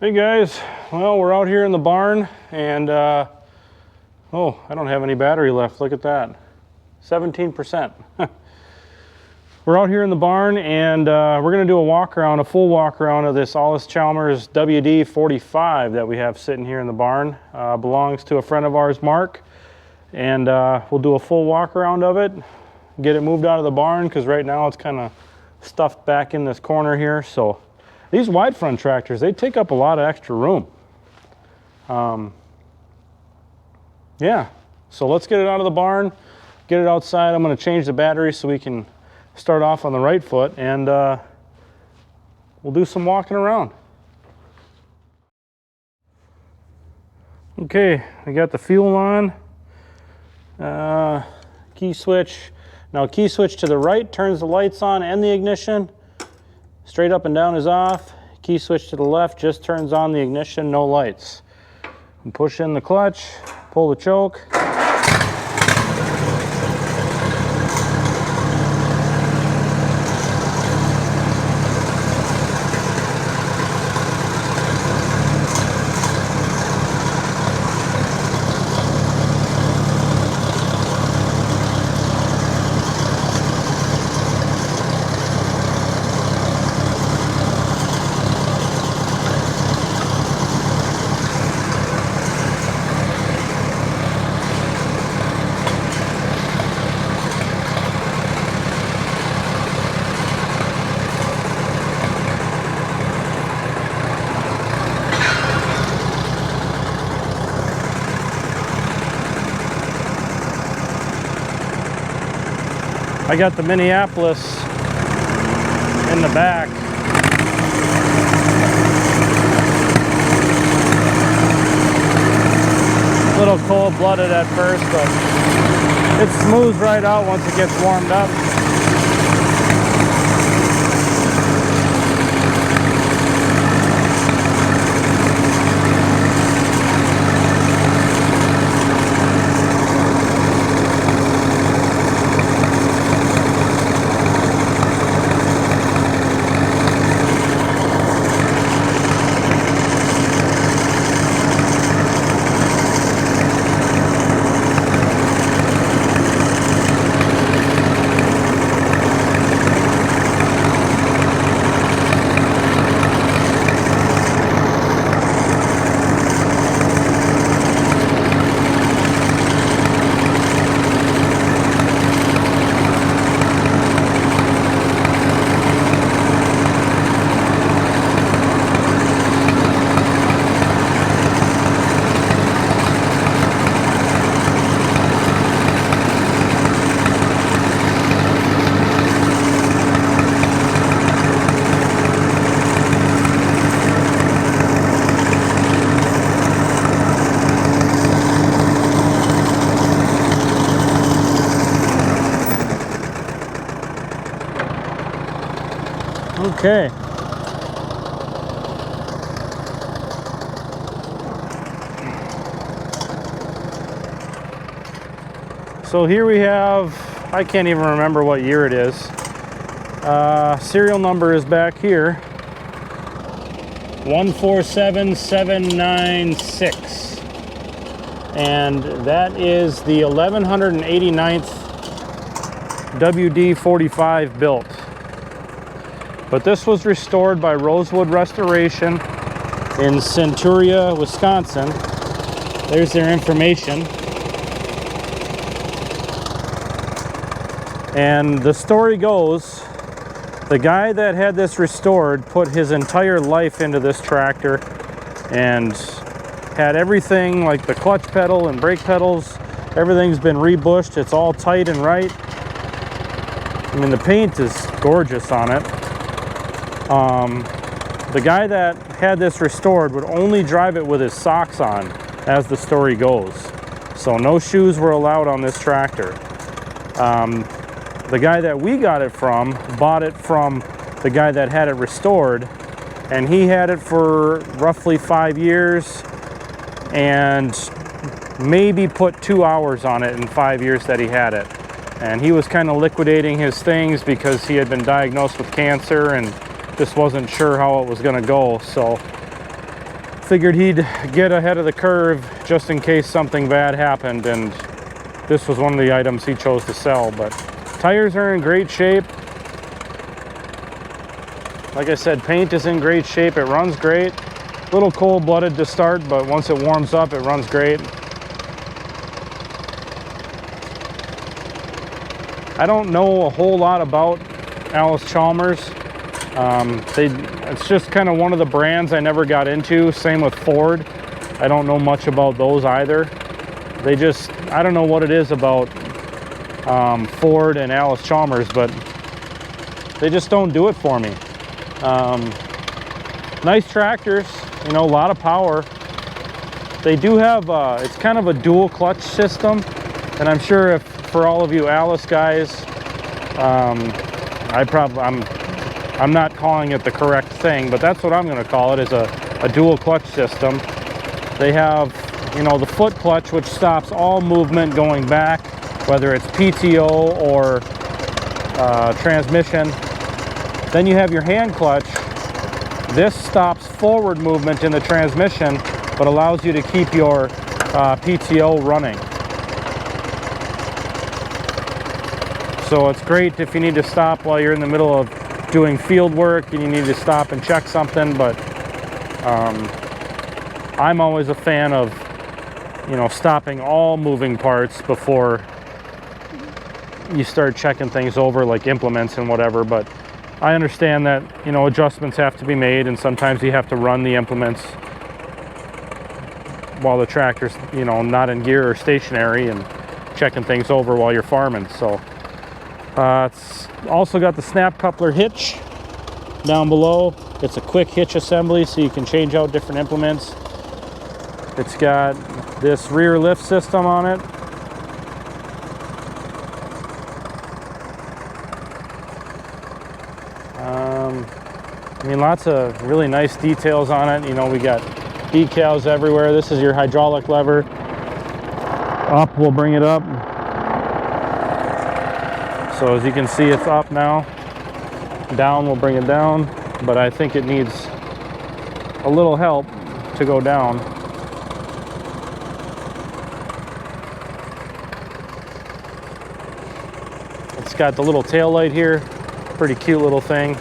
Hey guys, well, we're out here in the barn and oh, I don't have any battery left. Look at that, 17%. We're out here in the barn and we're going to do a walk around, a full walk around of this Allis Chalmers WD45 that we have sitting here in the barn. Belongs to a friend of ours, Mark, and we'll do a full walk around of it, get it moved out of the barn because right now it's kind of stuffed back in this corner here. So these wide front tractors, they take up a lot of extra room. Yeah, so let's get it out of the barn, get it outside. I'm going to change the battery so we can start off on the right foot, and we'll do some walking around. Okay, we got the fuel on. Key switch. Now key switch to the right turns the lights on and the ignition. Straight up and down is off. Key switch to the left just turns on the ignition, no lights. And push in the clutch, pull the choke. I got the Minneapolis in the back. A little cold-blooded at first, but it smooths right out once it gets warmed up. Okay. So here we have, I can't even remember what year it is. Serial number is back here. 147796. And that is the 1189th WD45 built. But this was restored by Rosewood Restoration in Centuria, Wisconsin. There's their information. And the story goes, the guy that had this restored put his entire life into this tractor and had everything like the clutch pedal and brake pedals. Everything's been rebushed. It's all tight and right. I mean, the paint is gorgeous on it. The guy that had this restored would only drive it with his socks on, as the story goes. So no shoes were allowed on this tractor. The guy that we got it from bought it from the guy that had it restored, and he had it for roughly 5 years, and maybe put 2 hours on it in 5 years that he had it. And he was kind of liquidating his things because he had been diagnosed with cancer and just wasn't sure how it was going to go. So figured he'd get ahead of the curve just in case something bad happened, and this was one of the items he chose to sell. But tires are in great shape. Like I said, paint is in great shape. It runs great. A little cold-blooded to start, but once it warms up, it runs great. I don't know a whole lot about Allis Chalmers. It's just kind of one of the brands I never got into. Same with Ford. I don't know much about those either. I don't know what it is about Ford and Allis Chalmers, but they just don't do it for me. Nice tractors, you know, a lot of power. They do have, it's kind of a dual clutch system, and I'm sure for all of you Allis guys, I'm not calling it the correct thing, but that's what I'm going to call it, is a dual clutch system. They have, you know, the foot clutch, which stops all movement going back, whether it's PTO or transmission. Then you have your hand clutch. This stops forward movement in the transmission, but allows you to keep your PTO running. So it's great if you need to stop while you're in the middle of doing field work and you need to stop and check something. But I'm always a fan of, you know, stopping all moving parts before you start checking things over, like implements and whatever. But I understand that, you know, adjustments have to be made, and sometimes you have to run the implements while the tractor's, you know, not in gear or stationary, and checking things over while you're farming. So it's also got the snap coupler hitch down below. It's a quick hitch assembly, so you can change out different implements. It's got this rear lift system on it. I mean, lots of really nice details on it. You know, we got decals everywhere. This is your hydraulic lever. Up, we'll bring it up. So as you can see, it's up now. Down, we'll bring it down. But I think it needs a little help to go down. It's got the little tail light here. Pretty cute little thing.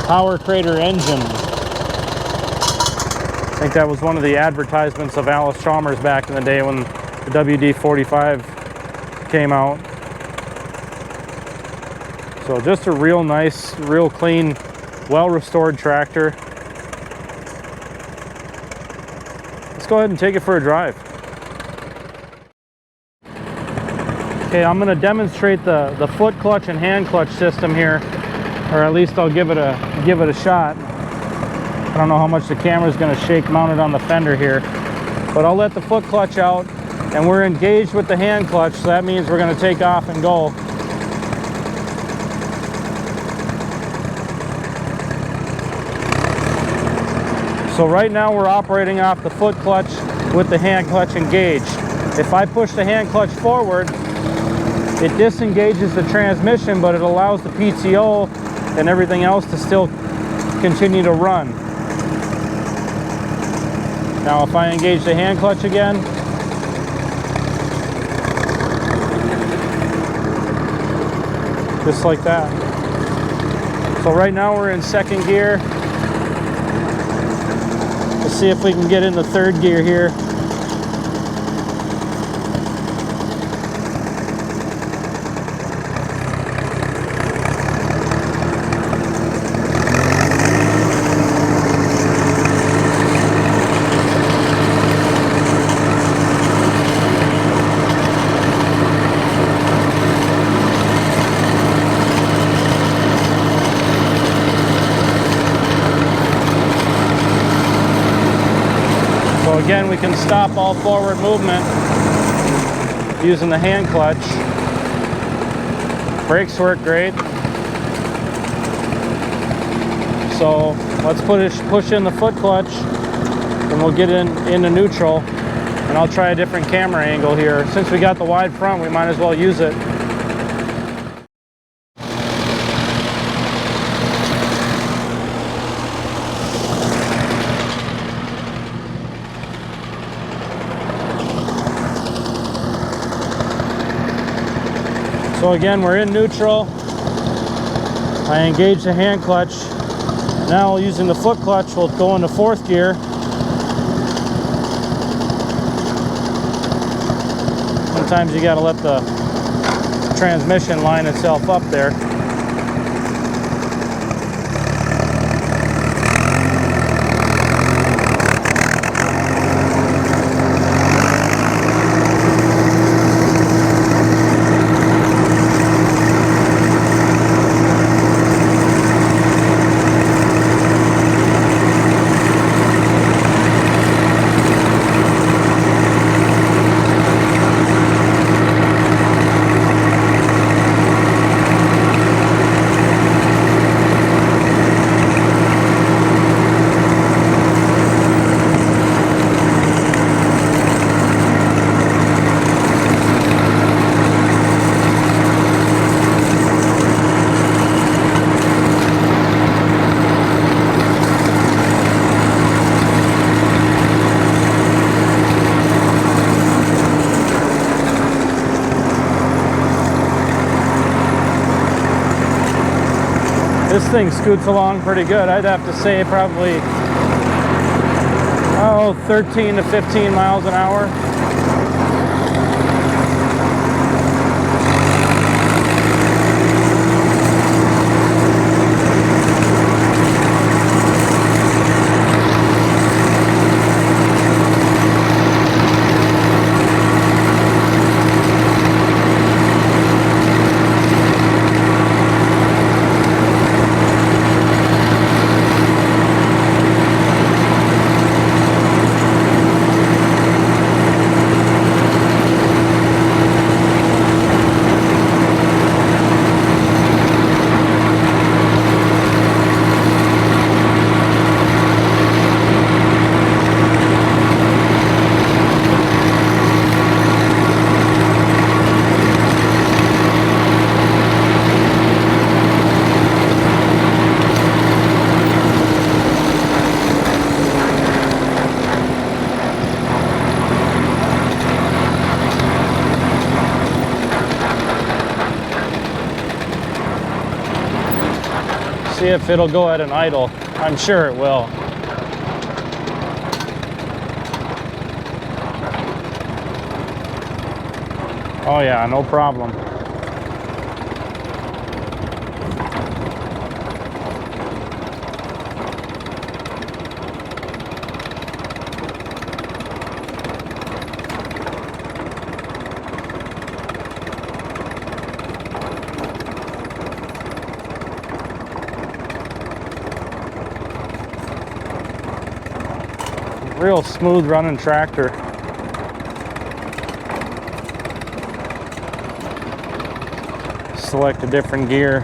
Power Crater engine. I think that was one of the advertisements of Allis Chalmers back in the day when the WD45 came out. So just a real nice, real clean, well-restored tractor. Let's go ahead and take it for a drive. Okay, I'm going to demonstrate the foot clutch and hand clutch system here, or at least I'll give it a shot. I don't know how much the camera is going to shake mounted on the fender here, but I'll let the foot clutch out, and we're engaged with the hand clutch, so that means we're going to take off and go. So right now we're operating off the foot clutch with the hand clutch engaged. If I push the hand clutch forward, it disengages the transmission, but it allows the PTO and everything else to still continue to run. Now if I engage the hand clutch again, just like that. So right now we're in second gear. Let's see if we can get into third gear here. Again, we can stop all forward movement using the hand clutch. Brakes work great. So let's push in the foot clutch, and we'll get into neutral, and I'll try a different camera angle here. Since we got the wide front, we might as well use it. So again, we're in neutral. I engage the hand clutch. Now using the foot clutch, we'll go into fourth gear. Sometimes you gotta let the transmission line itself up there. This thing scoots along pretty good. I'd have to say probably, 13 to 15 miles an hour. See if it'll go at an idle. I'm sure it will. Oh yeah, no problem. Real smooth running tractor. Select a different gear.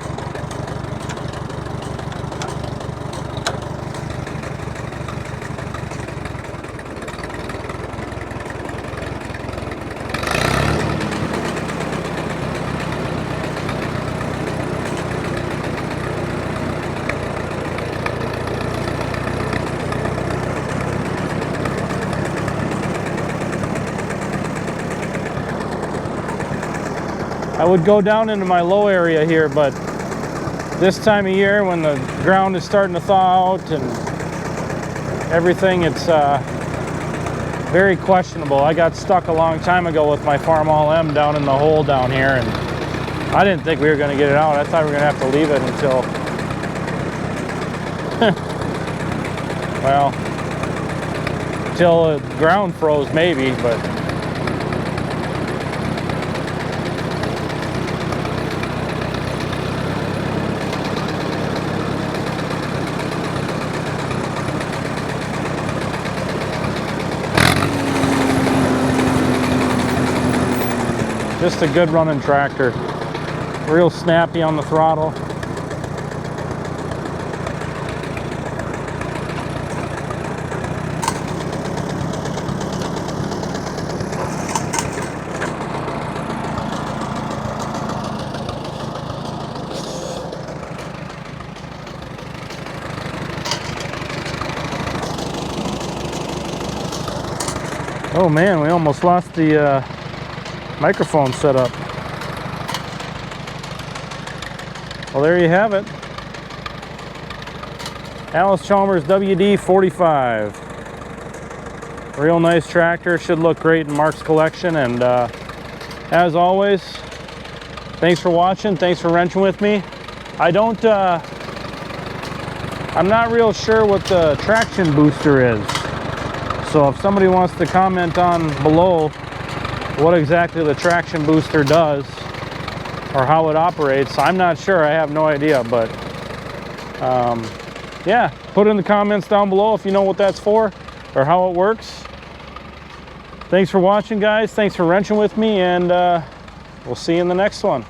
I would go down into my low area here, but this time of year when the ground is starting to thaw out and everything, it's very questionable. I got stuck a long time ago with my Farm All M down in the hole down here, and I didn't think we were going to get it out. I thought we were going to have to leave it until well, till the ground froze maybe, but just a good running tractor. Real snappy on the throttle. Oh man, we almost lost the microphone setup. Well, there you have it. Allis Chalmers WD45. Real nice tractor, should look great in Mark's collection. And as always, thanks for watching, thanks for wrenching with me. I'm not real sure what the traction booster is. So if somebody wants to comment on below what exactly the traction booster does or how it operates, I'm not sure, I have no idea. But yeah, put in the comments down below if you know what that's for or how it works. Thanks for watching, guys. Thanks for wrenching with me, and we'll see you in the next one.